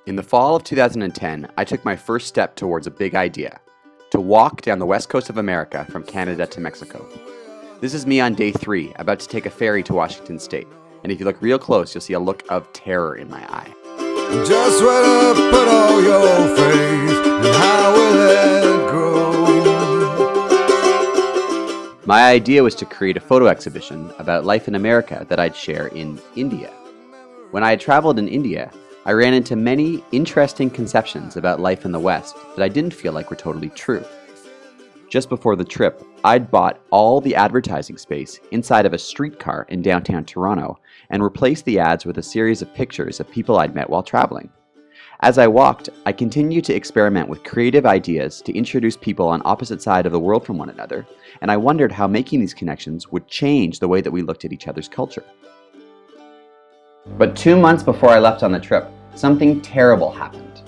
In the fall of 2010, I took my first step towards a big idea: to walk down the west coast of America from Canada to Mexico. This is me on day 3, about to take a ferry to Washington State, and if you look real close, you'll see a look of terror in my eye. Just where to put all your faith, and how will it grow? My idea was to create a photo exhibition about life in America that I'd share in India. When I had traveled in India, I ran into many interesting conceptions about life in the West that I didn't feel like were totally true. Just before the trip, I'd bought all the advertising space inside of a streetcar in downtown Toronto and replaced the ads with a series of pictures of people I'd met while traveling. As I walked, I continued to experiment with creative ideas to introduce people on opposite sides of the world from one another, and I wondered how making these connections would change the way that we looked at each other's culture. But 2 months before I left on the trip, something terrible happened.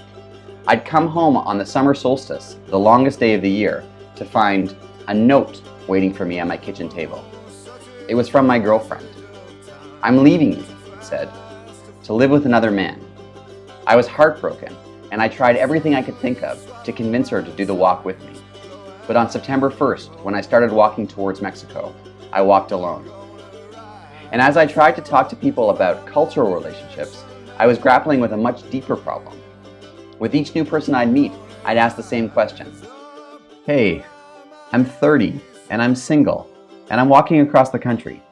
I'd come home on the summer solstice, the longest day of the year, to find a note waiting for me on my kitchen table. It was from my girlfriend. "I'm leaving you," it said, "to live with another man." I was heartbroken, and I tried everything I could think of to convince her to do the walk with me. But on September 1st, when I started walking towards Mexico, I walked alone. And as I tried to talk to people about cultural relationships, I was grappling with a much deeper problem. With each new person I'd meet, I'd ask the same question. "Hey, I'm 30, and I'm single, and I'm walking across the country.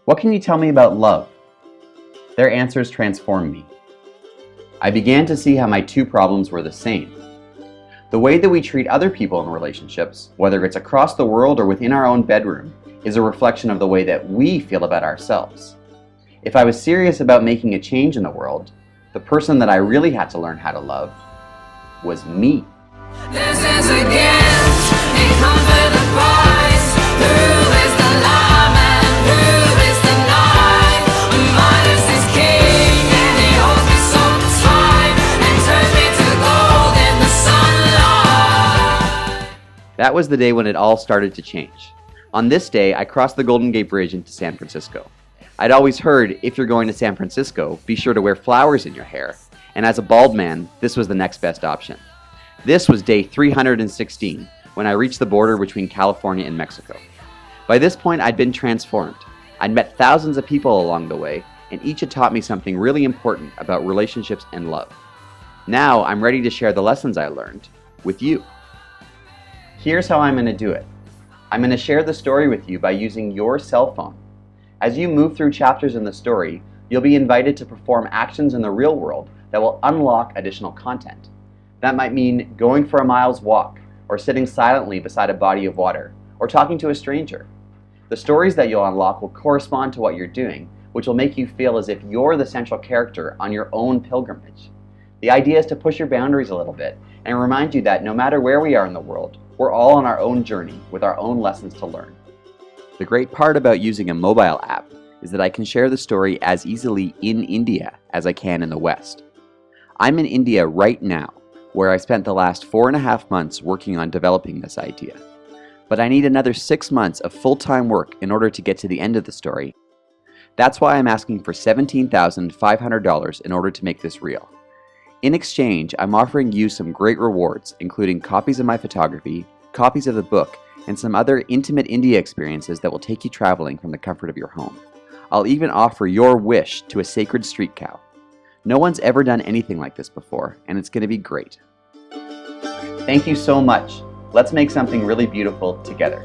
What can you tell me about love?" Their answers transformed me. I began to see how my two problems were the same. The way that we treat other people in relationships, whether it's across the world or within our own bedroom, is a reflection of the way that we feel about ourselves. If I was serious about making a change in the world, the person that I really had to learn how to love was me. This is a gift, it comes with a price. Who is the lamb and who is the knight? Midas is king and he holds me so tight and turns me to gold in the sunlight. That was the day when it all started to change. On this day, I crossed the Golden Gate Bridge into San Francisco. I'd always heard, if you're going to San Francisco, be sure to wear flowers in your hair, and as a bald man, this was the next best option. This was day 316, when I reached the border between California and Mexico. By this point, I'd been transformed. I'd met thousands of people along the way, and each had taught me something really important about relationships and love. Now, I'm ready to share the lessons I learned with you. Here's how I'm going to do it. I'm going to share the story with you by using your cell phone. As you move through chapters in the story, you'll be invited to perform actions in the real world that will unlock additional content. That might mean going for a mile's walk, or sitting silently beside a body of water, or talking to a stranger. The stories that you'll unlock will correspond to what you're doing, which will make you feel as if you're the central character on your own pilgrimage. The idea is to push your boundaries a little bit and remind you that no matter where we are in the world, we're all on our own journey with our own lessons to learn. The great part about using a mobile app is that I can share the story as easily in India as I can in the West. I'm in India right now, where I spent the last 4.5 months working on developing this idea. But I need another 6 months of full-time work in order to get to the end of the story. That's why I'm asking for $17,500 in order to make this real. In exchange, I'm offering you some great rewards, including copies of my photography, copies of the book, and some other intimate India experiences that will take you traveling from the comfort of your home. I'll even offer your wish to a sacred street cow. No one's ever done anything like this before, and it's going to be great. Thank you so much. Let's make something really beautiful together.